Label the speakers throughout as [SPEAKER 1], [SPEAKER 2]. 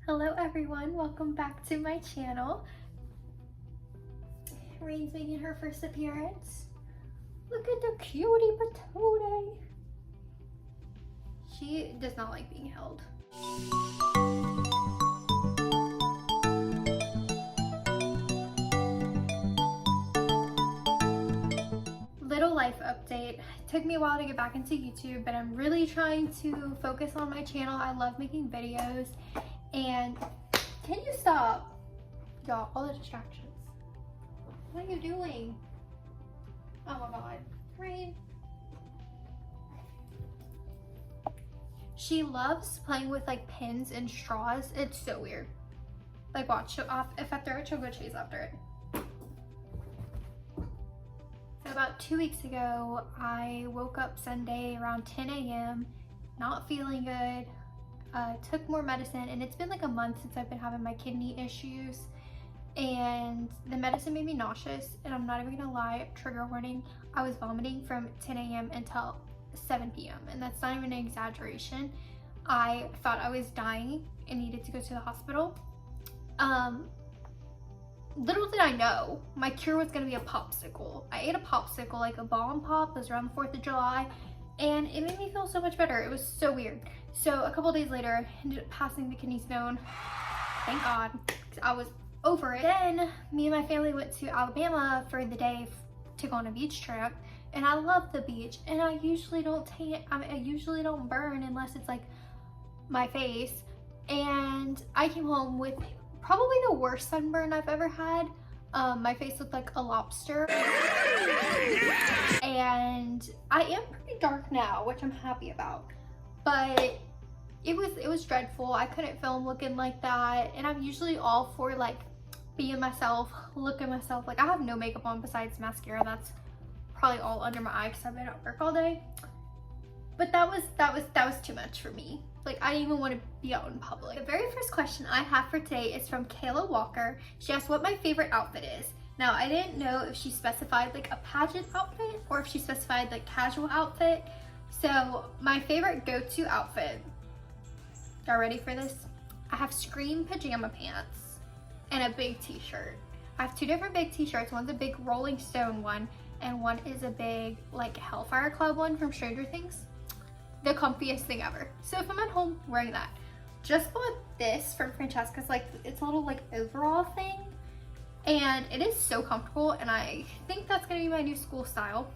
[SPEAKER 1] Hello everyone, welcome back to my channel. Rain's making her first appearance. Look at the cutie patootie. She does not like being held. Little life update. It took me a while to get back into YouTube, but I'm really trying to focus on my channel. I love making videos. And can you stop? Y'all, all the distractions. What are you doing? Oh my god. Rain. She loves playing with like pins and straws. It's so weird. Like watch, if I throw it, she'll go chase after it. So about 2 weeks ago, I woke up Sunday around 10 a.m. not feeling good. Took more medicine, and it's been like a month since I've been having my kidney issues, and the medicine made me nauseous, and I'm not even gonna lie, trigger warning, I was vomiting from 10 a.m. until 7 p.m. and that's not even an exaggeration. I thought I was dying and needed to go to the hospital. Little did I know my cure was gonna be a popsicle. I ate a popsicle, like a bomb pop. It was around the 4th of July, and it made me feel so much better. It was so weird. So a couple days later, I ended up passing the kidney stone. Thank God, 'cause I was over it. Then me and my family went to Alabama for the day to go on a beach trip, and I love the beach. And I usually don't tan. I usually don't burn unless it's like my face. And I came home with probably the worst sunburn I've ever had. My face looked like a lobster. And I am pretty dark now, which I'm happy about. But it was dreadful. I couldn't film looking like that. And I'm usually all for like being myself, looking myself. Like I have no makeup on besides mascara. That's probably all under my eye because I've been at work all day. But that was too much for me. Like I didn't even want to be out in public. The very first question I have for today is from Kayla Walker. She asked what my favorite outfit is. Now I didn't know if she specified like a pageant outfit or if she specified like casual outfit. So my favorite go-to outfit, y'all ready for this? I have Scream pajama pants and a big t-shirt. I have two different big t-shirts. One's a big Rolling Stone one and one is a big like Hellfire Club one from Stranger Things. The comfiest thing ever. So if I'm at home wearing that, just bought this from Francesca's, like it's a little like overall thing, and it is so comfortable, and I think that's gonna be my new school style.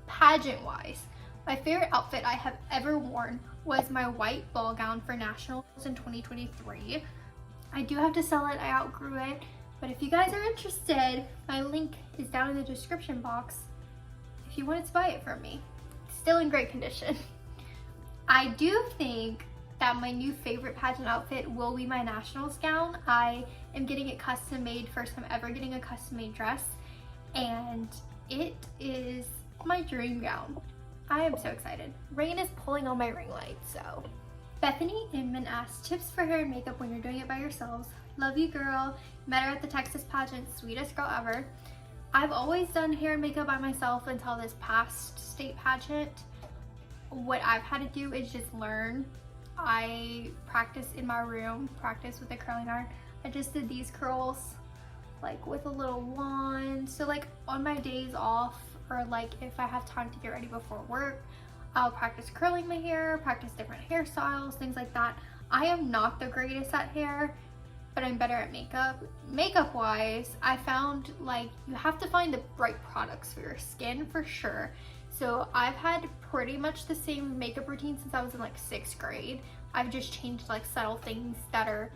[SPEAKER 1] Pageant wise, my favorite outfit I have ever worn was my white ball gown for nationals in 2023. I do have to sell it, I outgrew it, but if you guys are interested, my link is down in the description box if you wanted to buy it from me. It's still in great condition. I do think that my new favorite pageant outfit will be my nationals gown. I am getting it custom made, first time ever getting a custom made dress, and it is my dream gown. I am so excited. Rain is pulling on my ring light, so. Bethany Inman asked, tips for hair and makeup when you're doing it by yourselves. Love you girl, met her at the Texas pageant, sweetest girl ever. I've always done hair and makeup by myself until this past state pageant. What I've had to do is just learn. I practice in my room, practice with a curling iron. I just did these curls like with a little wand. So like on my days off, or like if I have time to get ready before work, I'll practice curling my hair, practice different hairstyles, things like that. I am not the greatest at hair, but I'm better at makeup. Makeup wise, I found like you have to find the right products for your skin for sure. So I've had pretty much the same makeup routine since I was in like 6th grade. I've just changed like subtle things that are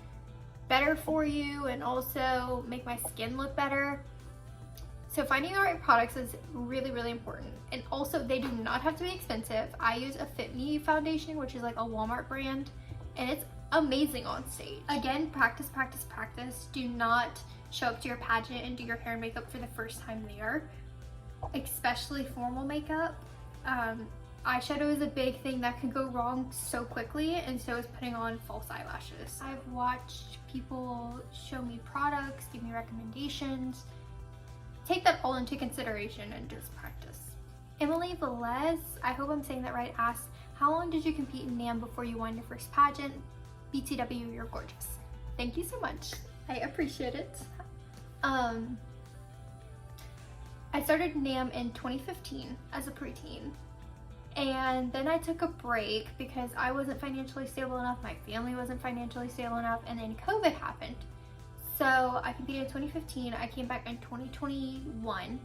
[SPEAKER 1] better for you and also make my skin look better. So finding the right products is really, really important. And also they do not have to be expensive. I use a Fit Me foundation, which is like a Walmart brand, and it's amazing on stage. Again, practice, practice, practice. Do not show up to your pageant and do your hair and makeup for the first time there. Especially formal makeup. Eyeshadow is a big thing that can go wrong so quickly, and so is putting on false eyelashes. I've watched people show me products, give me recommendations. Take that all into consideration and just practice. Emily Velez, I hope I'm saying that right, asked, how long did you compete in NAM before you won your first pageant? BTW, you're gorgeous. Thank you so much. I appreciate it. I started NAM in 2015 as a preteen. And then I took a break because I wasn't financially stable enough, my family wasn't financially stable enough, and then COVID happened. So I competed in 2015, I came back in 2021,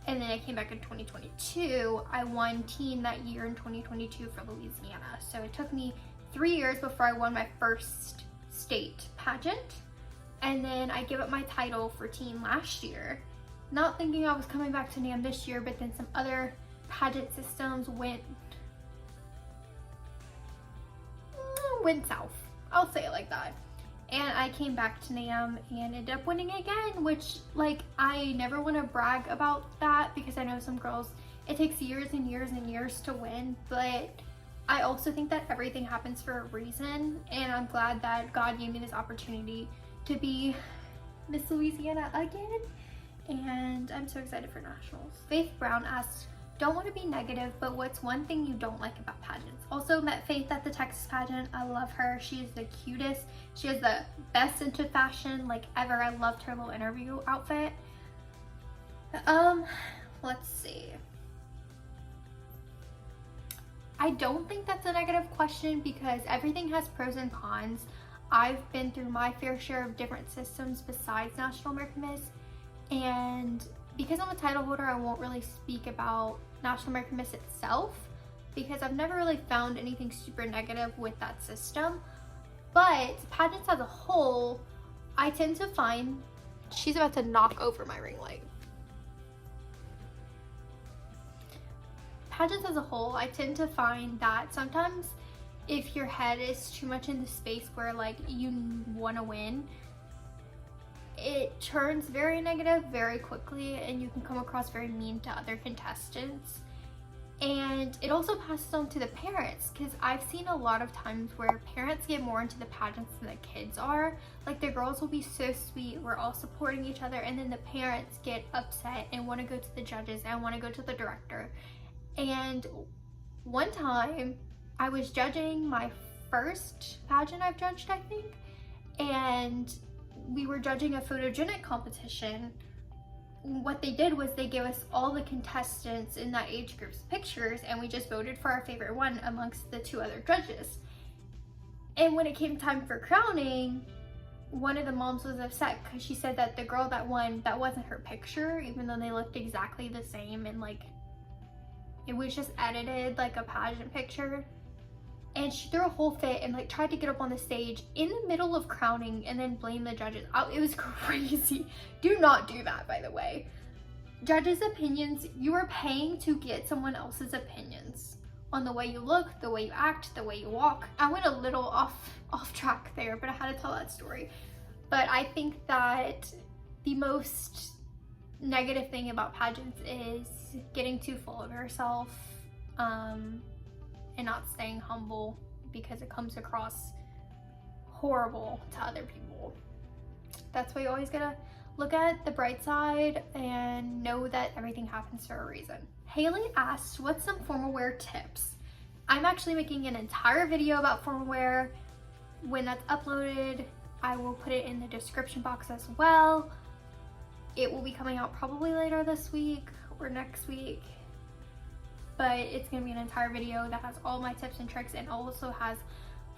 [SPEAKER 1] and then I came back in 2022. I won teen that year in 2022 for Louisiana. So it took me 3 years before I won my first state pageant. And then I gave up my title for teen last year, not thinking I was coming back to NAM this year, but then some other pageant systems went south. I'll say it like that. And I came back to NAM and ended up winning again, which, like, I never want to brag about that because I know some girls, it takes years and years and years to win, but I also think that everything happens for a reason, and I'm glad that God gave me this opportunity to be Miss Louisiana again, and I'm so excited for nationals. Faith Brown asked, don't want to be negative, but what's one thing you don't like about pageants? Also met Faith at the Texas pageant. I love her. She is the cutest. She has the best into fashion like ever. I loved her little interview outfit. Let's see. I don't think that's a negative question because everything has pros and cons. I've been through my fair share of different systems besides National American Miss, and because I'm a title holder, I won't really speak about National American Miss itself because I've never really found anything super negative with that system. But pageants as a whole, I tend to find, she's about to knock over my ring light. Pageants as a whole, I tend to find that sometimes if your head is too much in the space where like you want to win, it turns very negative very quickly and you can come across very mean to other contestants. And it also passes on to the parents because I've seen a lot of times where parents get more into the pageants than the kids are. Like the girls will be so sweet, we're all supporting each other, and then the parents get upset and want to go to the judges and want to go to the director. And one time I was judging my first pageant I've judged, I think, and we were judging a photogenic competition. What they did was they gave us all the contestants in that age group's pictures and we just voted for our favorite one amongst the two other judges. And when it came time for crowning, one of the moms was upset because she said that the girl that won, that wasn't her picture, even though they looked exactly the same and like it was just edited like a pageant picture. And she threw a whole fit and like tried to get up on the stage in the middle of crowning and then blame the judges. It was crazy. Do not do that, by the way. Judges' opinions, you are paying to get someone else's opinions on the way you look, the way you act, the way you walk. I went a little off track there, but I had to tell that story. But I think that the most negative thing about pageants is getting too full of yourself, and not staying humble because it comes across horrible to other people. That's why you always gotta look at the bright side and know that everything happens for a reason. Haley asked, what's some formal wear tips? I'm actually making an entire video about formal wear. When that's uploaded, I will put it in the description box as well. It will be coming out probably later this week or next week, but it's gonna be an entire video that has all my tips and tricks and also has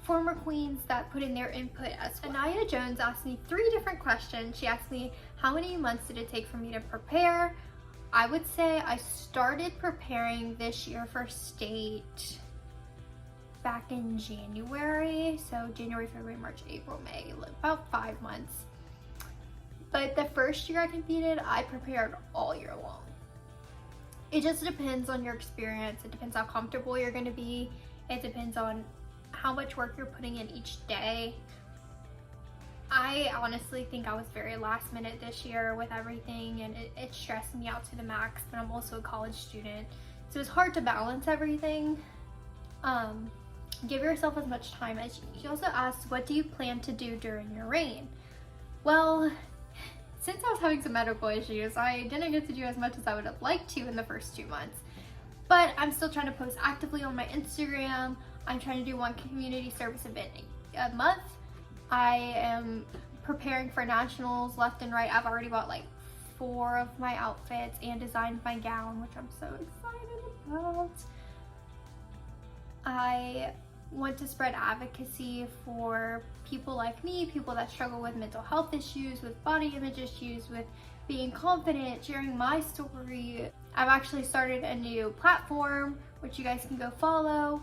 [SPEAKER 1] former queens that put in their input as well. Anaya Jones asked me 3 different questions. She asked me, how many months did it take for me to prepare? I would say I started preparing this year for state back in January. So January, February, March, April, May, about 5 months. But the first year I competed, I prepared all year long. It just depends on your experience. It depends how comfortable you're gonna be. It depends on how much work you're putting in each day. I honestly think I was very last minute this year with everything, and it stressed me out to the max, but I'm also a college student. So it's hard to balance everything. Give yourself as much time as you need. She also asked, what do you plan to do during your reign? Well, since I was having some medical issues, I didn't get to do as much as I would have liked to in the first 2 months. But I'm still trying to post actively on my Instagram. I'm trying to do one community service event a month. I am preparing for nationals left and right. I've already bought like 4 of my outfits and designed my gown, which I'm so excited about. I want to spread advocacy for people like me, people that struggle with mental health issues, with body image issues, with being confident, sharing my story. I've actually started a new platform, which you guys can go follow,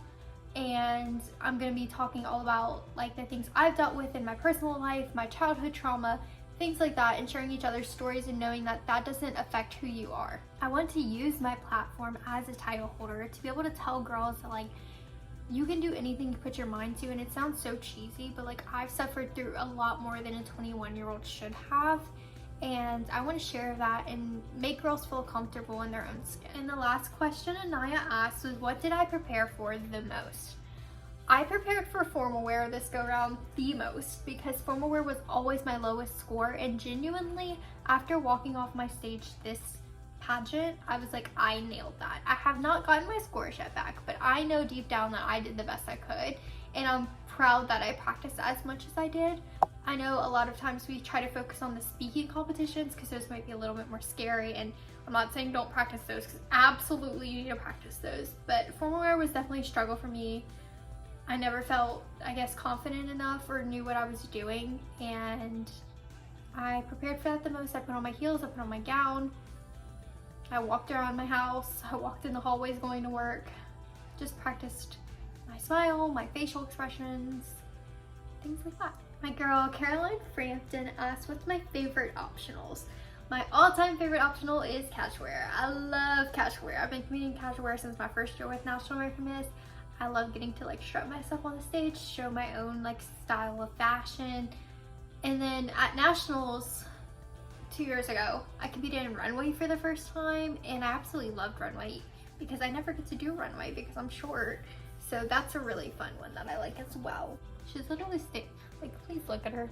[SPEAKER 1] and I'm gonna be talking all about like the things I've dealt with in my personal life, my childhood trauma, things like that, and sharing each other's stories and knowing that that doesn't affect who you are. I want to use my platform as a title holder to be able to tell girls that like, you can do anything you put your mind to, and it sounds so cheesy, but like I've suffered through a lot more than a 21-year-old should have, and I want to share that and make girls feel comfortable in their own skin. And the last question Anaya asked was, what did I prepare for the most? I prepared for formal wear this go round the most because formal wear was always my lowest score, and genuinely after walking off my stage this pageant, I was like, I nailed that. I have not gotten my scores yet back, but I know deep down that I did the best I could, and I'm proud that I practiced as much as I did. I know a lot of times we try to focus on the speaking competitions because those might be a little bit more scary, and I'm not saying don't practice those because absolutely you need to practice those, but formal wear was definitely a struggle for me. I never felt, I guess, confident enough or knew what I was doing, and I prepared for that the most. I put on my heels, I put on my gown, I walked around my house, I walked in the hallways going to work, just practiced my smile, my facial expressions, things like that. My girl Caroline Frampton asked, what's my favorite optionals? My all-time favorite optional is casual. I love casual. I've been competing in casual since my first year with National American Miss. I love getting to like strut myself on the stage, show my own like style of fashion. And then at Nationals 2 years ago, I competed in runway for the first time, and I absolutely loved runway because I never get to do runway because I'm short. So that's a really fun one that I like as well. She's literally like, please look at her.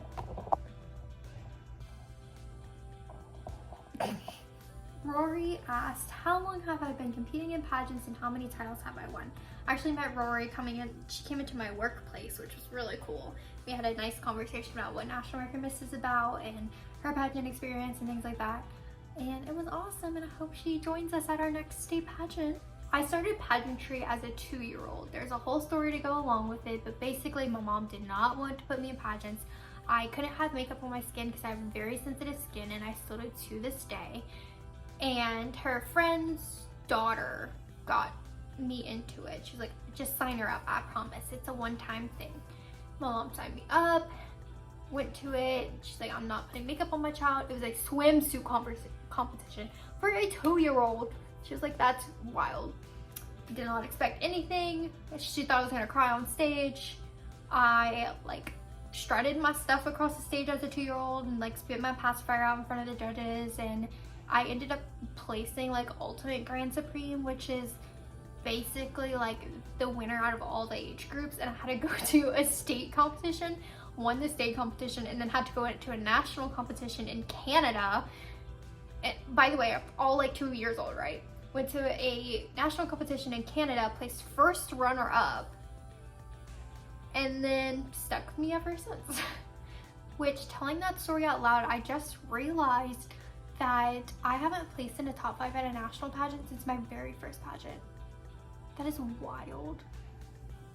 [SPEAKER 1] Rory asked, how long have I been competing in pageants and how many titles have I won? I actually met Rory coming in, she came into my workplace, which was really cool. We had a nice conversation about what National American Miss is about and her pageant experience and things like that. And it was awesome, and I hope she joins us at our next state pageant. I started pageantry as a 2-year-old. There's a whole story to go along with it, but basically my mom did not want to put me in pageants. I couldn't have makeup on my skin because I have very sensitive skin, and I still do to this day. And her friend's daughter got me into it. She was like, just sign her up, I promise. It's a one-time thing. My mom signed me up, went to it. She's like, I'm not putting makeup on my child. It was a swimsuit competition for a 2-year-old. She was like, that's wild. Did not expect anything. She thought I was gonna cry on stage. I like strutted my stuff across the stage as a 2-year-old and like spit my pacifier out in front of the judges, and I ended up placing like Ultimate Grand Supreme, which is basically like the winner out of all the age groups, and I had to go to a state competition, won the state competition, and then had to go into a national competition in Canada. And by the way, I'm all like 2 years old, right? Went to a national competition in Canada, placed first runner up, and then stuck with me ever since. Which, telling that story out loud, I just realized that I haven't placed in a top 5 at a national pageant since my very first pageant. That is wild.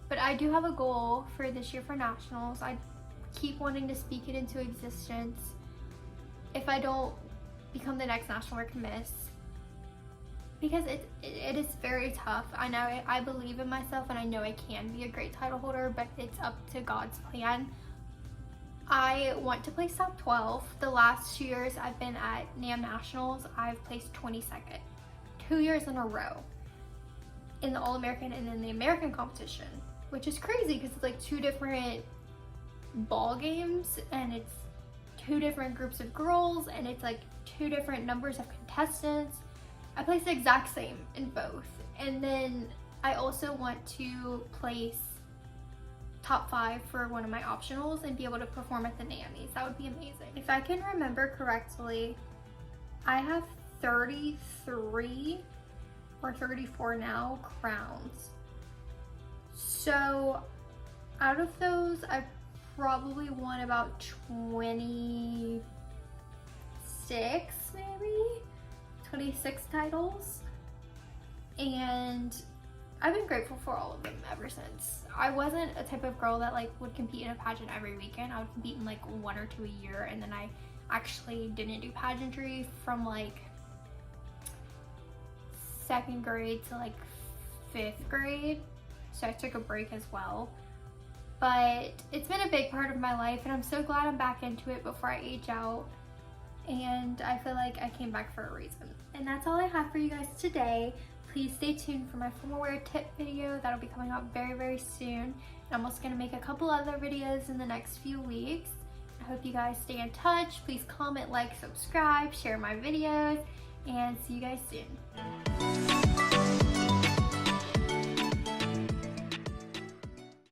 [SPEAKER 1] But I do have a goal for this year for nationals. I keep wanting to speak it into existence. If I don't become the next National American Miss, because it is very tough. I know I believe in myself, and I know I can be a great title holder, but it's up to God's plan. I want to place top 12. The last 2 years I've been at NAM Nationals, I've placed 22nd. 2 years in a row in the All-American and in the American competition, which is crazy because it's like 2 different ball games, and it's 2 different groups of girls, and it's like 2 different numbers of contestants. I placed the exact same in both. And then I also want to place top 5 for one of my optionals and be able to perform at the NAMIs. That would be amazing. If I can remember correctly, I have 33 or 34 now crowns. So out of those, I've probably won about 26, maybe 26 titles, and I've been grateful for all of them ever since. I wasn't a type of girl that like would compete in a pageant every weekend. I would compete in like 1 or 2 a year, and then I actually didn't do pageantry from like 2nd grade to like 5th grade, so I took a break as well. But it's been a big part of my life, and I'm so glad I'm back into it before I age out, and I feel like I came back for a reason. And that's all I have for you guys today. Please stay tuned for my formal wear tip video that'll be coming out very, very soon. I'm also going to make a couple other videos in the next few weeks. I hope you guys stay in touch. Please comment, like, subscribe, share my videos, and see you guys soon.